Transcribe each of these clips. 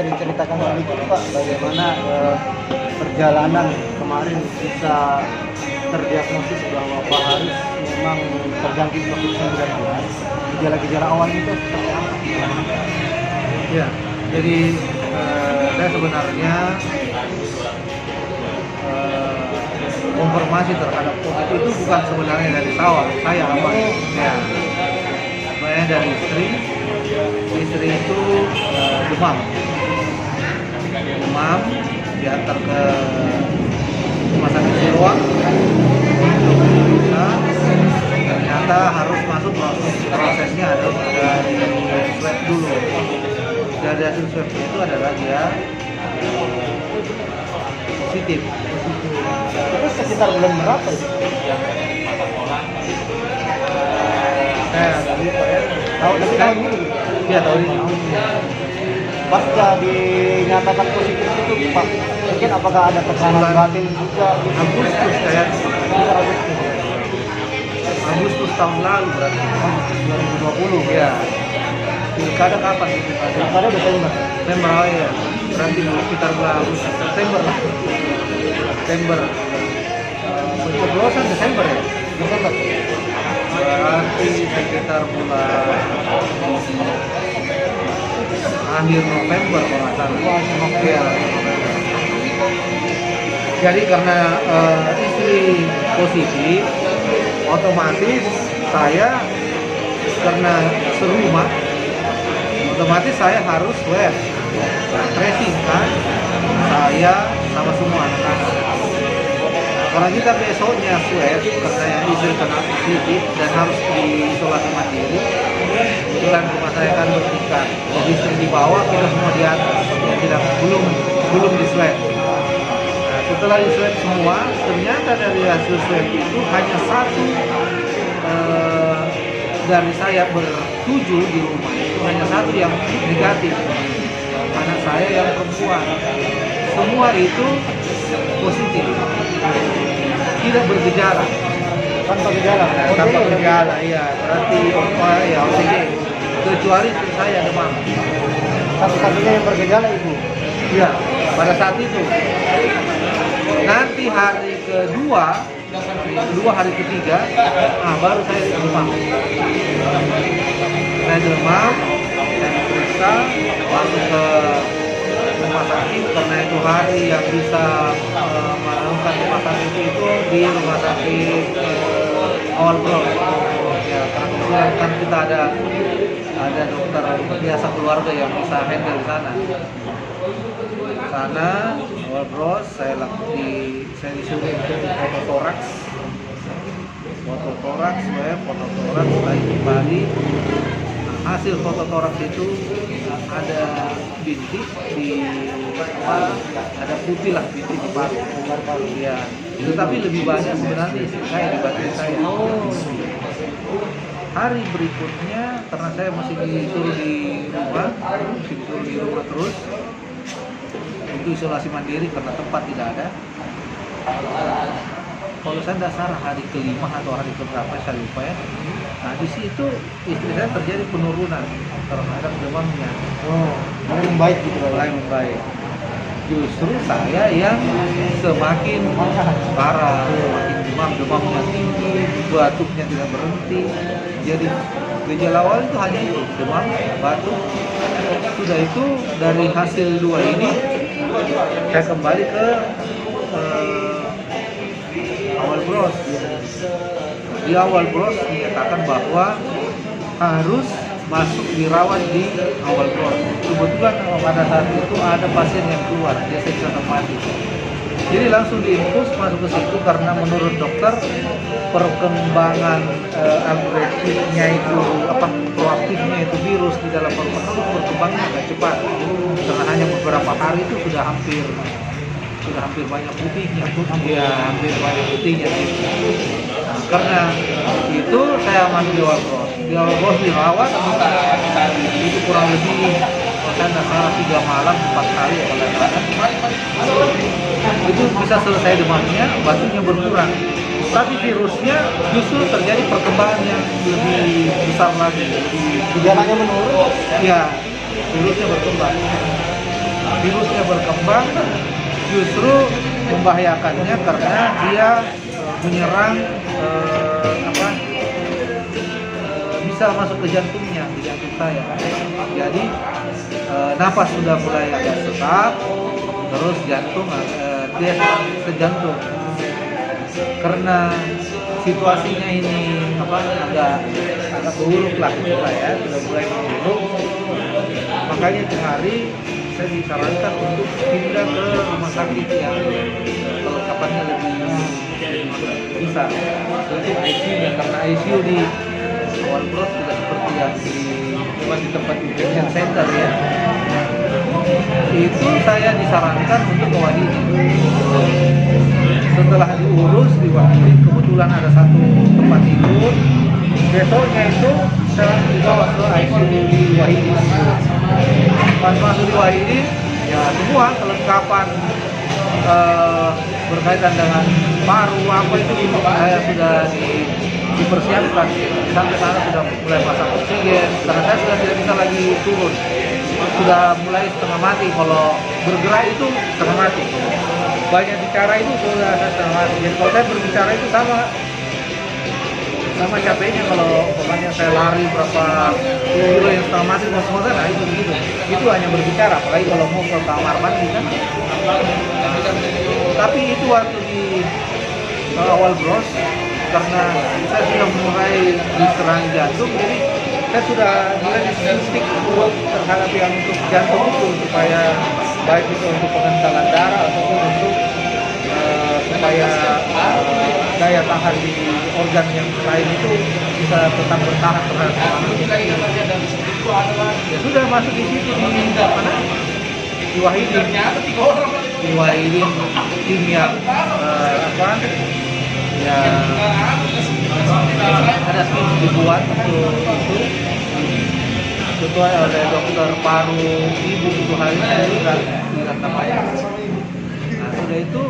diceritakan sedikit Pak, bagaimana perjalanan kemarin bisa terdiagnosis bahwa Pak Haris memang terjangkit COVID-19. Gejala-gejala awal itu seperti apa? Ya, jadi saya sebenarnya konfirmasi terhadap COVID itu bukan sebenarnya dari saya awal. Ya, sebenarnya dari istri itu demam diantar ke rumah sakit Siloam untuk diperiksa. Ternyata harus masuk prosesnya ada dari swab dulu. Dari hasil swab itu adalah dia positif. Itu sekitar bulan berapa itu? Saya lupa ya. Tahun ini? Iya, tahun ini. Pasca dinyatakan positif itu Pak, mungkin apakah ada tekanan batin juga? Agustus kayak Sekitar Agustus. Agustus tahun lalu berarti. Agustus 2020. Iya. Pilkada kapan itu? Pilkada Desember. Desember ya. Berarti sekitar bulan Agustus, September lah. September. Pencoblosan Desember ya. Desember. Berarti sekitar bulan akhir November kalau nggak salah. Iya. Jadi karena istri positif, otomatis saya karena serumah, otomatis saya harus swab, tracing kan, saya sama semua anak-anak. Karena kita besoknya swab karena yang istri kena positif dan harus diisolasi mandiri. Kebetulan rumah saya kan bertingkat, jadi istri di bawah, kita semua di atas. Ya, tidak belum di swab. Nah, setelah di swab semua, ternyata dari hasil swab itu hanya satu dari saya bertujuh di rumah itu hanya satu yang negatif, anak saya yang perempuan. Semua itu positif, tidak bergejala. Tanpa gejala. Tanpa gejala, iya. Berarti ya OTG. Kecuali saya demam. Satu-satunya yang bergejala Ibu. Iya, pada saat itu. Nanti hari kedua, hari ketiga, baru saya demam. Saya demam, saya periksa, masuk ke rumah sakit karena itu hari yang bisa melakukan rumah sakit itu di rumah sakit Awal Bros. Ya, karena kebetulan kan kita ada dokter biasa keluarga yang bisa handle di sana. Sana Awal Bros, saya disuruh fototoraks, lagi kembali. Hasil fototoraks itu ada bintik di ada putih lah bintik di paru. Ya, tetapi lebih banyak sebenarnya istri saya dibanding saya. Hari berikutnya karena saya masih disuruh di rumah terus untuk isolasi mandiri karena tempat tidak ada. Kalau saya tidak salah hari ke-5 atau hari ke-berapa saya lupa ya. Nah di situ istri saya terjadi penurunan terhadap demamnya. Mulai membaik gitu Pak. Mulai membaik. Justru saya yang semakin parah, semakin demamnya tinggi, batuknya tidak berhenti. Jadi gejala awal itu hanya itu, demam, batuk. Sudah itu dari hasil dua ini saya kembali ke Awal Bros. Di Awal Bros menyatakan bahwa harus masuk dirawat di Awal Bros. Kebetulan pada saat itu ada pasien yang keluar, dia simptomatik. Jadi langsung diinfus masuk ke situ karena menurut dokter perkembangan agresifnya itu proaktifnya itu virus di dalam paru-paru itu berkembangnya agak cepat. Karena hanya beberapa hari itu sudah hampir banyak putihnya, hampir banyak putihnya. Nah, karena itu saya masuk di Awal Bros. Di Awal Bros dirawat itu kurang lebih saya nggak salah 3 malam 4 hari ya kalau nggak salah. Itu bisa selesai demamnya, batuknya berkurang. Tapi virusnya justru terjadi perkembangan yang lebih besar lagi, Gejalanya menurun. ya virusnya berkembang. virusnya berkembang justru membahayakannya karena dia menyerang bisa masuk ke jantungnya, di jantung saya. Jadi napas sudah mulai agak sesak, terus jantung dia ke jantung. Karena situasinya ini agak buruk lah ya, sudah mulai memburuk. Makanya hari saya disarankan untuk pindah ke rumah sakit yang kelengkapannya lebih bisa. Untuk ICU, karena ICU di Awal Bros tidak seperti yang di tempat injection center ya. Itu saya disarankan untuk ke Wahidi. Setelah diurus di Wahidi, kebetulan ada satu tempat tidur. Besoknya itu saya dibawa ke ICU di Wahidi. Pas masuk di Wahidi, ya semua kelengkapan berkaitan dengan paru apa itu saya sudah dipersiapkan. Sampai sana sudah mulai pasang oksigen karena saya sudah tidak bisa lagi turun, sudah mulai setengah mati. Kalau bergerak itu setengah mati, banyak bicara itu sudah setengah mati. Jadi kalau saya berbicara itu sama capeknya. Kalau pokoknya saya lari berapa kilo yang setengah mati semua nah itu begitu. Itu hanya berbicara, apalagi kalau mau ke kamar mandi kan. Tapi itu waktu di Awal Bros, karena saya sudah mulai diserang jantung, jadi saya sudah mulai disuntik terhadap yang untuk jantung itu, supaya baik itu untuk pengentalan darah ataupun untuk supaya daya tahan di organ yang lain itu bisa tetap bertahan terhadap ya sudah masuk di situ di Wahidi. Di Wahidi tim yang ada tim dibuat untuk itu sesuai oleh dokter paru ibu itu hari ini tidak namanya. Nah sudah itu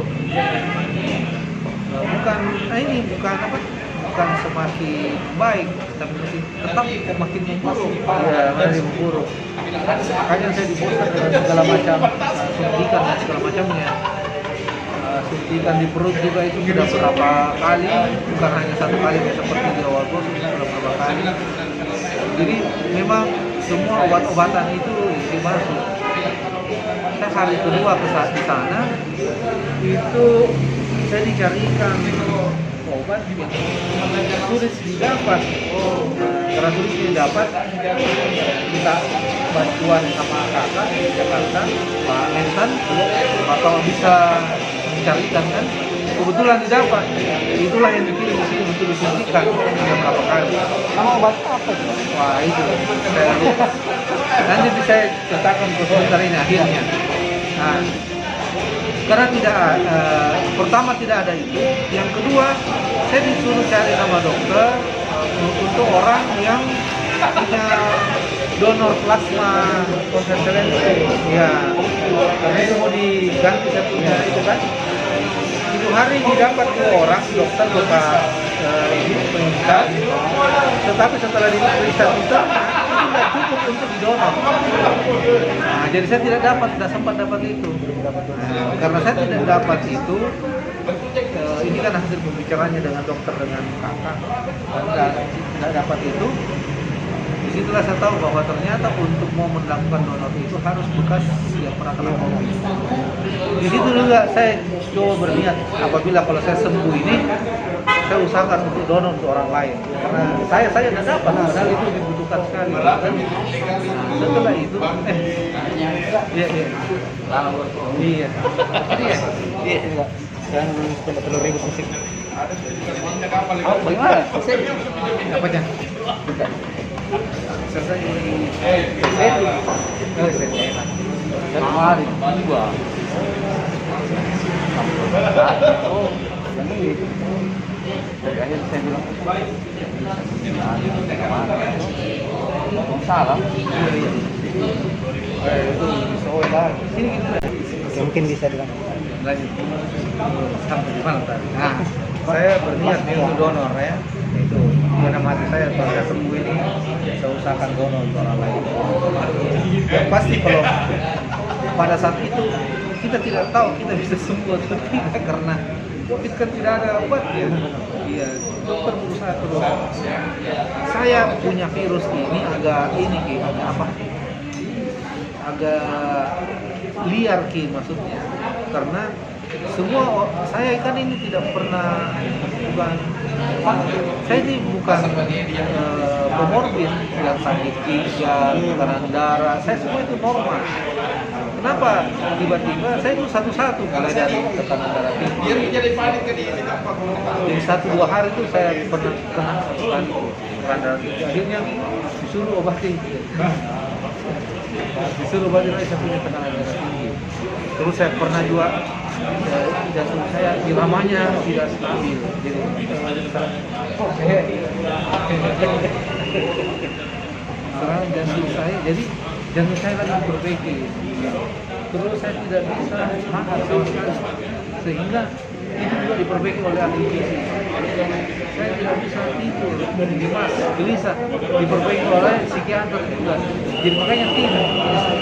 bukan semakin baik, tapi masih tetap makin memburuk. Ya, masih memburuk. Makanya saya dibosan dengan segala macam suntikan dan segala macamnya. Suntikan di perut juga itu sudah berapa kali, bukan hanya satu kali seperti di Awal Bros, sudah berapa kali. Jadi memang semua obat-obatan itu masuk. Saya hari kedua ke saat di sana itu saya dicarikan obat yang sulit didapat. Karena sulit didapat, kita bantuan sama kakak di Jakarta, Pak Nensan, atau bisa mencarikan kan. Kebetulan didapat, itulah yang dikirim ke sini untuk disuntikan beberapa kali. Nama obat apa itu? Wah itu saya lupa. Nanti bisa katakan ke sebentar ini akhirnya. Nah, karena pertama tidak ada itu, yang kedua saya disuruh cari sama dokter untuk orang yang punya donor plasma konvalesen. Ya, karena itu mau diganti saya punya itu kan. Itu hari didapat 2 orang dokter bekas penyintas, tetapi setelah diperiksa itu tidak cukup untuk didonor. Nah, jadi saya tidak sempat dapat itu. Karena saya tidak dapat itu, ini kan hasil pembicaraannya dengan dokter dengan kakak, dan tidak dapat itu. Disitulah saya tahu bahwa ternyata untuk mau melakukan donor itu harus bekas yang pernah kena COVID. Di situ juga saya coba berniat, apabila kalau saya sembuh ini, saya usahakan untuk donor untuk orang lain. Karena saya tidak dapat, padahal itu dibutuhkan sekali. Nah, setelah itu, iya. Yang telur ribut musik. Bagaimana? Apanya? Selesai kemarin juga. Oh, yang ini. Dari akhir saya bilang Salah. itu soal sini mungkin bisa bilang Lanjut. Sampai di mana tadi? Nah, saya berniat untuk donor ya. Itu dalam hati saya kalau saya sembuh ini saya usahakan donor untuk orang lain. Yang pasti kalau pada saat itu kita tidak tahu kita bisa sembuh atau tidak karena COVID kan tidak ada obatnya. Iya, dokter berusaha terus. Saya punya virus ini agak liar maksudnya, karena saya kan ini tidak pernah saya ini bukan komorbid yang sakit ginjal, tekanan darah, saya semua itu normal. Kenapa tiba-tiba saya itu satu-satu mulai dari tekanan darah tinggi. Jadi 1-2 hari itu saya pernah kena satu kali tekanan darah tinggi. Akhirnya disuruh obatin saya punya tekanan darah tinggi. Terus saya pernah juga jantung saya iramanya tidak stabil. Jadi sekarang jantung saya lagi diperbaiki. Terus saya tidak bisa makan sama sekali, sehingga itu juga diperbaiki oleh ahli gizi. Saya tidak bisa tidur, gelisah, diperbaiki oleh psikiater juga. Jadi makanya tidur.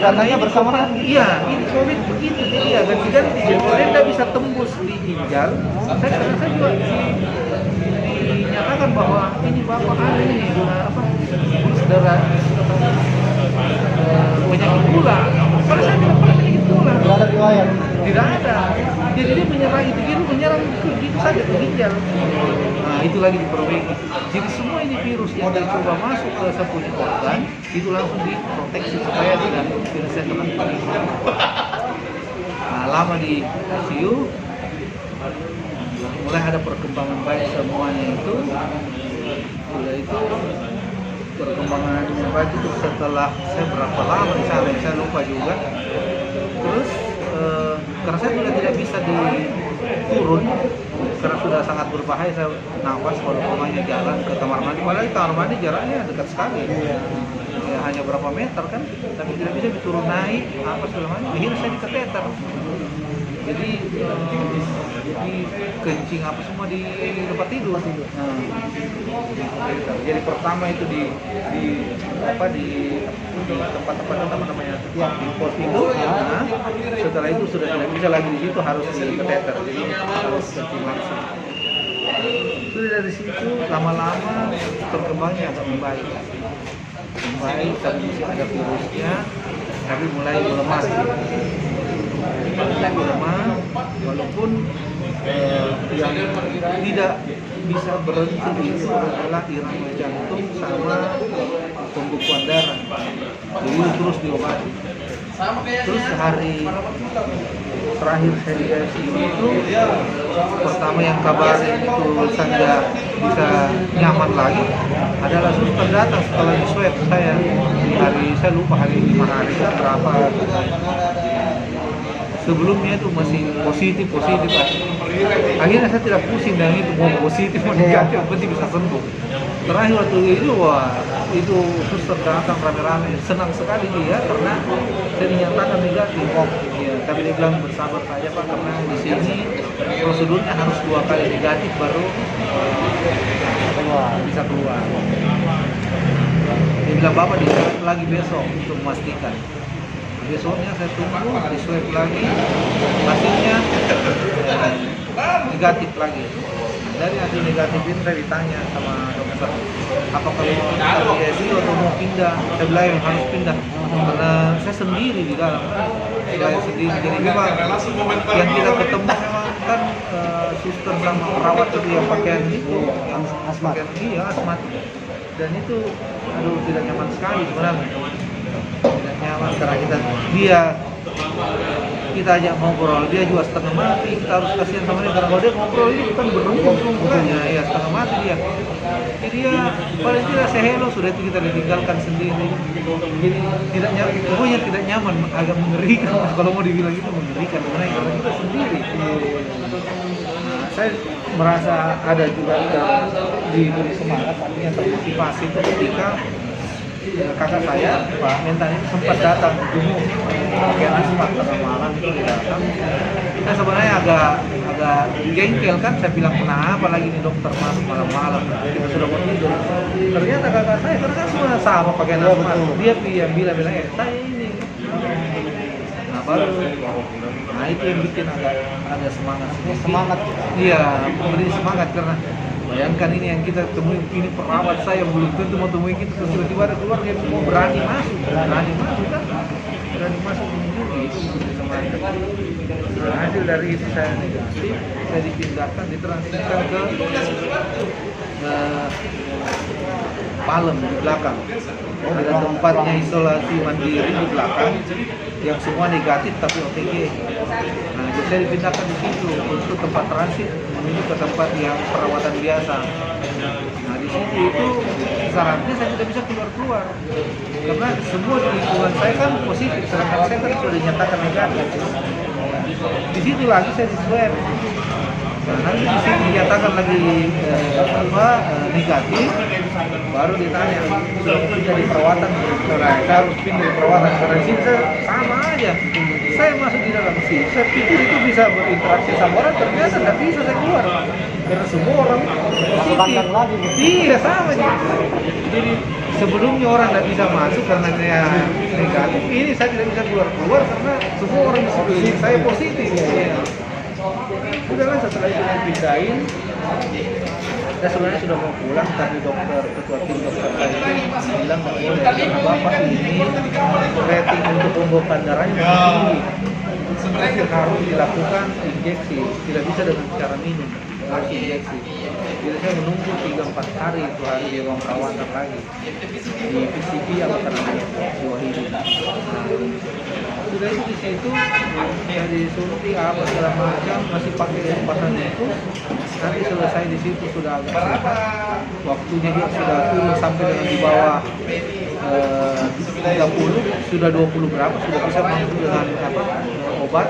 Katanya bersamaan. Iya, ini COVID begitu, jadi ya ganti-ganti. Jadi kalau dia tidak bisa tembus di ginjal, saya juga dinyatakan bahwa ini bapak ada ini saudara penyakit gula. Padahal saya tidak pernah penyakit gula. Tidak ada riwayat. Tidak ada. Jadi dia menyerang gitu saja ke ginjal. Nah, itu lagi diperbaiki. Jadi semua ini virus yang coba masuk ke sepunya organ itu langsung diproteksi supaya tidak saya tekan. Nah, lama di ICU, mulai ada perkembangan baik semuanya itu. Sudah itu perkembangan yang baik itu setelah saya berapa lama di sana, saya lupa juga. Terus karena saya sudah tidak bisa diturun karena sudah sangat berbahaya, saya nafas walaupun hanya jalan ke kamar mandi, padahal kamar mandi jaraknya dekat sekali, ya, hanya berapa meter kan, tapi tidak bisa diturun naik apa segala macam. Akhirnya saya dikateter, jadi kencing apa semua di tempat tidur. Jadi pertama itu di tempat-tempat namanya di pos tidur. Nah, setelah itu sudah tidak bisa lagi di situ, harus di kateter, jadi harus kencing langsung. Sudah dari situ lama-lama perkembangannya agak membaik, tapi masih ada virusnya, tapi mulai melemah. Walaupun yang tidak bisa berhenti itu adalah irama jantung sama pembekuan darah, jadi terus diobati. Terus hari terakhir saya di ICU itu pertama yang kabarin itu saya bisa nyaman lagi adalah suster datang setelah di swab saya di hari, saya lupa hari 5 hari berapa. Sebelumnya itu masih positif. Akhirnya saya tidak pusing dengan itu, mau positif mau negatif, penting bisa sembuh. Terakhir waktu itu, itu suster datang rame-rame, senang sekali dia karena saya dinyatakan negatif. Ya, tapi dia bilang bersabar saja Pak, karena di sini prosedurnya harus 2 kali negatif baru bisa keluar. Dia bilang Bapak diswab lagi besok untuk memastikan. Besoknya saya tunggu, di swab lagi, hasilnya negatif lagi. Dari hasil negatif ini saya ditanya sama dokter, apakah mau di ICU atau mau pindah? Saya bilang harus pindah, karena saya sendiri di dalam. Saya sendiri, jadi memang yang kita ketemu memang kan suster sama perawat itu yang pakaian itu, asmat. Iya, asmat. Dan itu, aduh tidak nyaman sekali sebenarnya. Tidak nyaman karena kita ajak ngobrol, dia juga setengah mati, kita harus kasihan sama dia karena kalau dia ngobrol ini bukan berumur ya setengah mati dia. Jadi dia paling tidak sehelo sudah itu kita ditinggalkan sendiri. Jadi pokoknya tidak nyaman, agak mengerikan kalau mau dibilang itu mengerikan karena kita sendiri. Nah, saya merasa ada juga diberi semangat, artinya termotivasi itu ketika kakak saya, Pak Mentan itu sempat datang dulu pakai asmat pada malam itu dia datang. Saya sebenarnya agak jengkel kan, saya bilang kenapa lagi nih dokter masuk malam-malam, kita sudah mau tidur. Ternyata kakak saya karena kan semua sama pakai asmat, dia bilang saya ini. Nah baru. Nah itu yang bikin agak semangat. Semangat. Iya, memberi semangat karena bayangkan ini yang kita temui, ini perawat saya belum tentu mau temui kita, terus tiba-tiba ada keluar dia mau berani masuk kan, berani masuk mengunjungi, itu memberi semangat. Nah, hasil dari itu saya negatif, saya dipindahkan, ditransferkan ke Palem di belakang. Ada tempatnya isolasi mandiri di belakang yang semua negatif tapi OTG. Nah, jadi saya dipindahkan di situ untuk tempat transit menuju ke tempat yang perawatan biasa. Nah, di situ itu syaratnya saya tidak bisa keluar karena semua di lingkungan saya kan positif, sedangkan saya kan sudah dinyatakan negatif. Di situ lagi saya di swab. Nah, nanti di sini dinyatakan lagi negatif, baru ditanya sudah pindah di perawatan, saya harus pindah di perawatan karena sini sama aja. Saya masuk di dalam sini, saya pikir itu bisa berinteraksi sama orang, ternyata nggak bisa saya keluar karena semua orang positif. Iya sama aja. Jadi sebelumnya orang nggak bisa masuk karena dia negatif, ini saya tidak bisa keluar karena semua orang di sini saya positif. Ya. Udahlah setelah itu saya pindahin, saya sebenarnya sudah mau pulang tapi ketua tim dokter saya itu bilang nggak boleh karena bapak ini rating untuk pembekuan darahnya masih tinggi, harus dilakukan injeksi, tidak bisa dengan cara minum, harus injeksi. Jadi saya menunggu 3-4 hari itu hari di ruang perawatan lagi di PCP apa namanya Jawa Hidup. Sudah itu di situ ya disuntik apa segala macam, masih pakai pasang itu. Nanti selesai di situ sudah agak sehat, waktunya dia sudah turun sampai dengan di bawah 30, sudah 20 berapa, sudah bisa mampu dengan obat,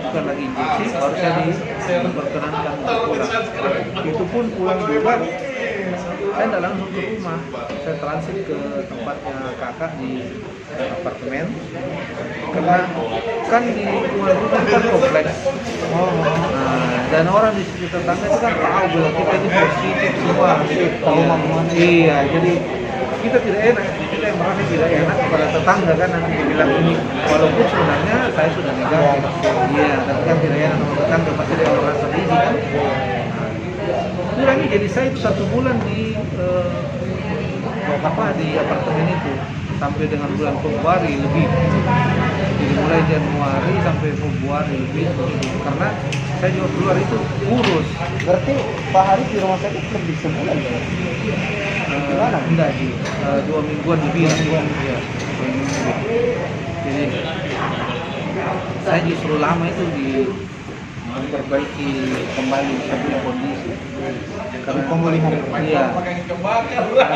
bukan lagi injeksi, baru saya diperkenankan untuk pulang. Itu pun pulang juga, saya tidak langsung ke rumah, saya transit ke tempatnya kakak di apartemen, karena kan di lingkungan rumah kan kompleks. Dan orang di sekitar tetangga itu kan tahu bahwa kita ini positif semua. Iya, jadi kita tidak enak, kita yang merasa tidak enak kepada tetangga kan nanti dibilang ini, walaupun sebenarnya saya sudah negatif. Iya, tapi kan tidak enak sama tetangga, pasti dia merasa risih kan. Kurangnya jadi saya itu 1 bulan di di apartemen itu sampai dengan bulan Februari lebih. Jadi mulai Januari sampai Februari lebih karena saya juga keluar itu kurus. Berarti Pak Haris di rumah sakit lebih sebulan ya? Gimana? Enggak sih, 2 mingguan lebih. Ya. 2 mingguan. Jadi saya justru lama itu di memperbaiki kembali sebelum kondisi. Karena pemulihan. Iya.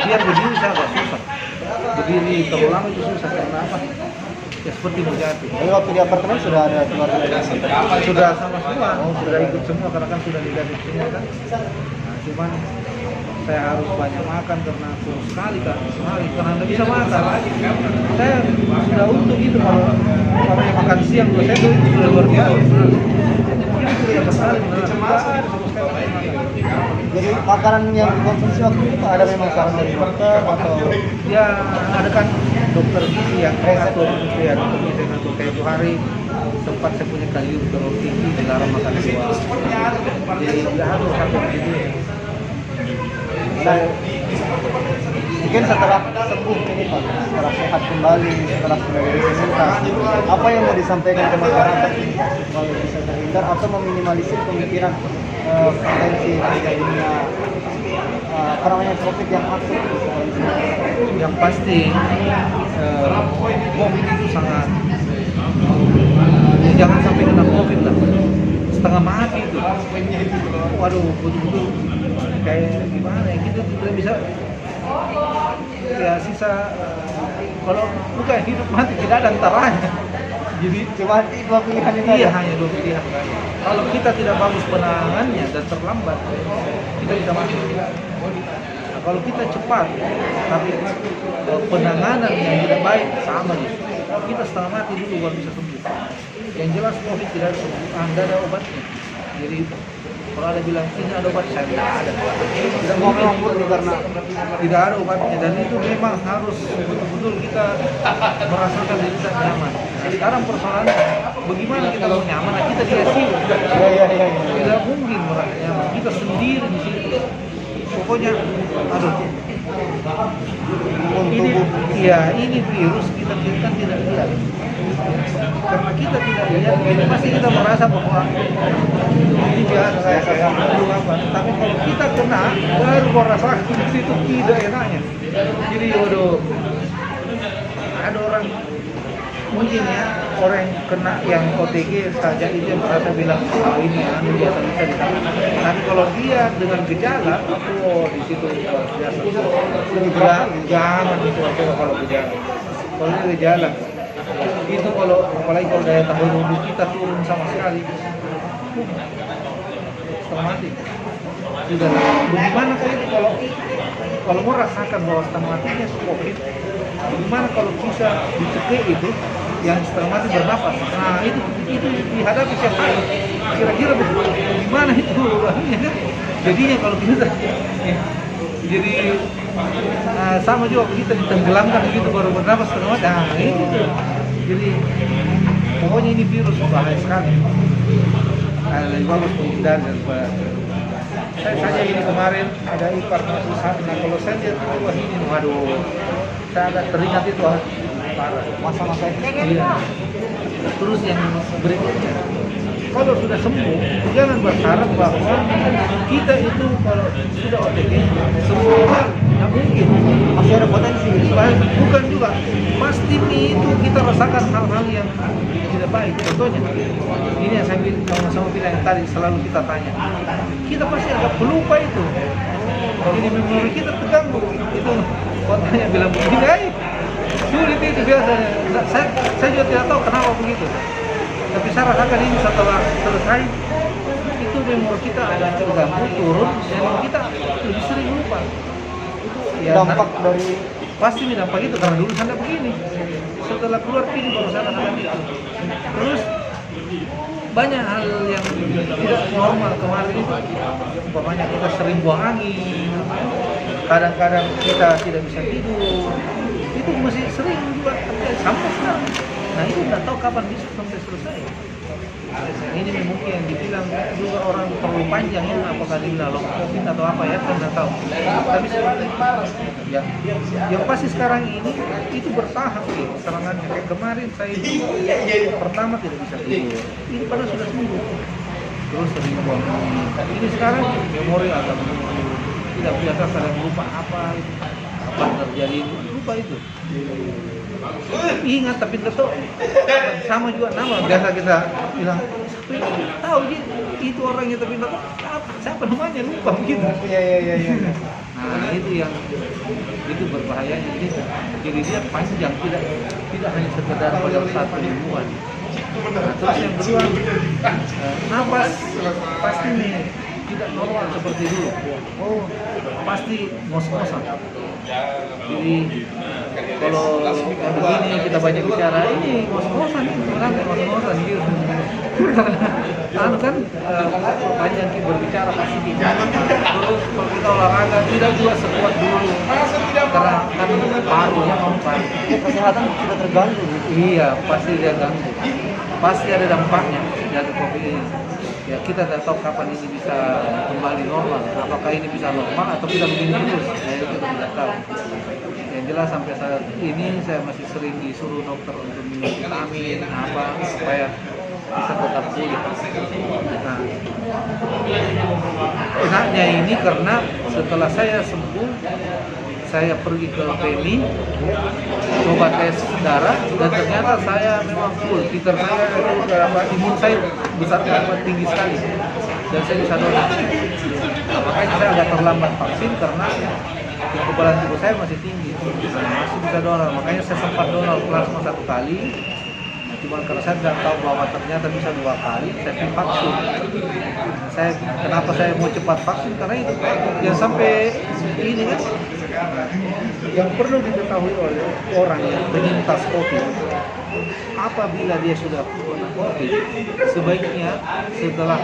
Biar berdiri saya agak susah. Berdiri terlalu lama itu susah karena apa? Ya seperti mau jatuh. Jadi waktu di apartemen sudah ada keluarga? Sudah sama semua, sudah ikut semua karena kan sudah negatif semua kan. Nah, cuman saya harus banyak makan karena kurus sekali kan, karena nggak bisa makan. Saya sudah untung itu kalau yang makan siang buat saya itu sudah luar biasa. Jadi makanan yang dikonsumsi waktu itu ada memang saran dari dokter atau ya ada kan dokter gizi yang ngatur itu ya, dokter gizi yang ngatur kayak itu hari sempat saya punya kalium terlalu tinggi dilarang makan buah. Jadi ya harus begitu. Mungkin setelah sembuh ini Pak, setelah sehat kembali, setelah sudah dari penyintas, apa yang mau disampaikan ke masyarakat supaya bisa terhindar atau meminimalisir kemungkinan potensi terjadinya COVID yang akut? Yang pasti COVID itu sangat jangan sampai kena COVID lah, setengah mati itu. Waduh, betul-betul kayak gimana ya, kita tidak bisa ya sisa kalau bukan hidup mati tidak ada antaranya. Jadi cuma 2 pilihan itu. Iya, hanya 2 pilihan. Kalau kita tidak bagus penanganannya dan terlambat, kita bisa mati. Nah, kalau kita cepat tapi penanganan yang tidak baik sama nih, kita setengah mati dulu baru bisa sembuh. Yang jelas COVID tidak ada sembuh, ada obatnya. Jadi Kalau ada bilang ini ada obat, saya tidak ada. Tidak mau memang murni karena Tidak ada obatnya, dan itu memang harus betul-betul kita merasakan diri kita nyaman. Nah, sekarang persoalannya bagaimana kita mau nyaman? Nah, kita di ICU. ya. Tidak mungkin merasa nyaman. Kita sendiri di situ. Pokoknya, aduh. Ini, ya ini virus kita kan tidak lihat. Karena kita tidak lihat, ini pasti kita merasa bahwa ini biasa saya apa. Tapi kalau kita kena, baru merasakan di situ tidak enaknya. Jadi waduh, ada orang mungkin ya orang yang kena yang OTG saja itu yang merasa bilang ini anu biasa bisa ditangani. Tapi kalau dia dengan gejala, oh di situ luar biasa. Jangan itu kalau gejala. Kalau dia gejala, itu kalau apalagi kalau daya tahan tubuh kita turun sama sekali, setengah mati. Sudah. Bagaimana kalau mau rasakan bahwa setengah matinya COVID? Bagaimana kalau bisa dicegah itu yang setengah mati bernapas? Nah itu dihadapi siapa? Kira-kira bagaimana itu? Jadinya kalau kita jadi sama juga kita ditenggelamkan gitu baru bernapas setengah mati. Nah itu jadi pokoknya ini virus bahaya sekali. Lebih bagus menghindari daripada saya saja ini kemarin ada ipar masuk sana. Nah, kalau saya lihat wah ini waduh, saya agak teringat itu parah masa-masa iya. Terus yang berikutnya, kalau sudah sembuh jangan berharap bahwa kita itu kalau sudah OTG semua nggak mungkin, masih ada potensi. bukan juga pasti itu kita rasakan hal-hal yang tidak baik. Contohnya ini yang saya sama bilang yang tadi selalu kita tanya, kita pasti agak pelupa itu. Jadi memori kita terganggu itu. Kotanya bilang begini, sulit itu biasanya. Nah, saya juga tidak tahu kenapa begitu. Tapi saya rasakan ini setelah selesai itu memori kita agak terganggu, turun, dan kita lebih sering lupa. Itu ya, Dampak dari pasti dampak itu karena dulu saya begini. Setelah keluar pin baru saya rasakan itu. Terus banyak hal yang tidak normal kemarin itu. Umpamanya kita sering buang angin, kadang-kadang kita tidak bisa tidur, itu masih sering juga terjadi sampai sekarang. Nah itu tidak tahu kapan bisa sampai selesai. Ini mungkin yang dibilang juga orang terlalu panjang ya, apakah dibilang long COVID atau apa ya, saya tidak tahu. Tapi seperti ya, yang pasti sekarang ini itu bertahap ya serangannya. Kayak kemarin saya itu pertama tidak bisa tidur, ini padahal sudah sembuh. Terus sering buang angin. Ini sekarang memori agak menurun, tidak biasa kadang lupa apa terjadi, lupa itu. Ingat tapi tetap sama juga nama biasa kita bilang tahu itu orangnya tapi tidak siapa namanya lupa begitu. Iya. Nah itu berbahayanya jadi dia panjang tidak hanya sekedar pada satu penyembuhan. Nah, terus yang kedua napas pasti nih tidak normal seperti dulu. Oh pasti ngos-ngosan. Jadi kalau begini kita banyak bicara ini ngos-ngosan sebenarnya ngos-ngosan gitu. Kan banyak kita berbicara pasti gitu. Terus kalau kita olahraga tidak juga sekuat dulu karena kan paru ya paru. Kesehatan sudah terganggu. Iya pasti dia ganggu. Pasti ada dampaknya dari COVID ini. Ya kita tidak tahu kapan ini bisa kembali normal. Apakah ini bisa normal atau kita begini terus? Saya juga tidak tahu. Yang jelas sampai saat ini saya masih sering disuruh dokter untuk minum vitamin apa supaya bisa tetap pulih. Nah, enaknya ini karena setelah saya sembuh, saya pergi ke PMI, coba tes darah dan ternyata saya memang full. Titer saya itu imun saya besar tinggi sekali dan saya bisa donor. Nah, makanya saya agak terlambat vaksin karena kekebalan tubuh saya masih tinggi, masih bisa donor. Makanya saya sempat donor plasma 1 kali. Cuma karena saya tidak tahu bahwa ternyata bisa 2 kali, saya pilih vaksin. Kenapa saya mau cepat vaksin? Karena itu yang sampai ini kan yang perlu diketahui oleh orang yang penyintas COVID, apabila dia sudah COVID, sebaiknya setelah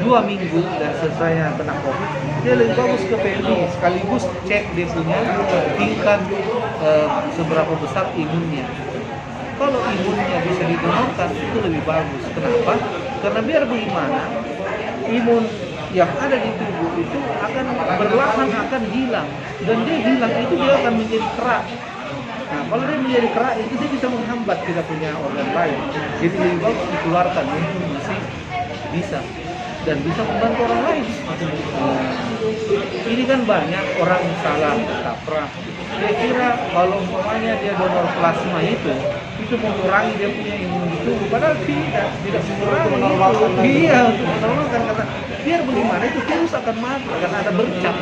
2 minggu dan selesainya kena COVID, dia lebih bagus ke PMI sekaligus cek dia punya tingkat seberapa besar imunnya. Kalau imunnya bisa didonorkan itu lebih bagus. Kenapa? Karena biar bagaimana imun yang ada di tubuh itu akan berlahan akan hilang, dan dia hilang itu dia akan menjadi kerak. Nah, kalau dia menjadi kerak itu dia bisa menghambat kita punya organ lain. Jadi lebih bagus dikeluarkan itu masih bisa dan bisa membantu orang lain. Ini kan banyak orang salah kaprah. Dia kira kalau umpamanya dia donor plasma itu mengurangi dia punya imun itu, padahal tidak mengurangi. Iya, untuk menolongkan karena biar bagaimana itu virus akan mati, akan ada bercak.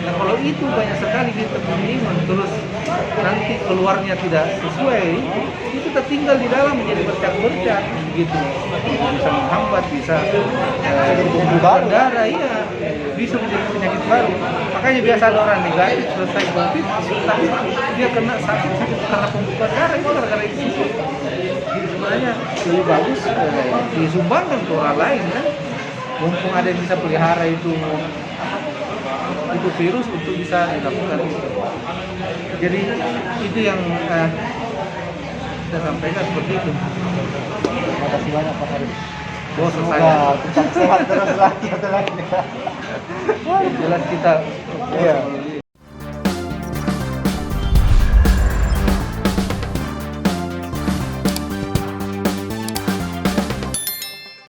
Nah kalau itu banyak sekali kita punya imun terus nanti keluarnya tidak sesuai, itu tertinggal di dalam menjadi bercak-bercak begitu, bisa menghambat, bisa pembuluh darah, iya, bisa menjadi penyakit baru. Makanya biasa ada orang negatif selesai COVID, tapi dia kena sakit karena pembuluh darah, itu gara-gara itu. Jadi sebenarnya lebih bagus disumbangkan ke orang lain kan, mumpung ada yang bisa pelihara itu virus untuk bisa dilakukan itu. Jadi itu yang saya sampaikan seperti itu. Terima kasih banyak Pak Haris. Bos Semoga saya tetap sehat terus lagi. jelas kita Iya.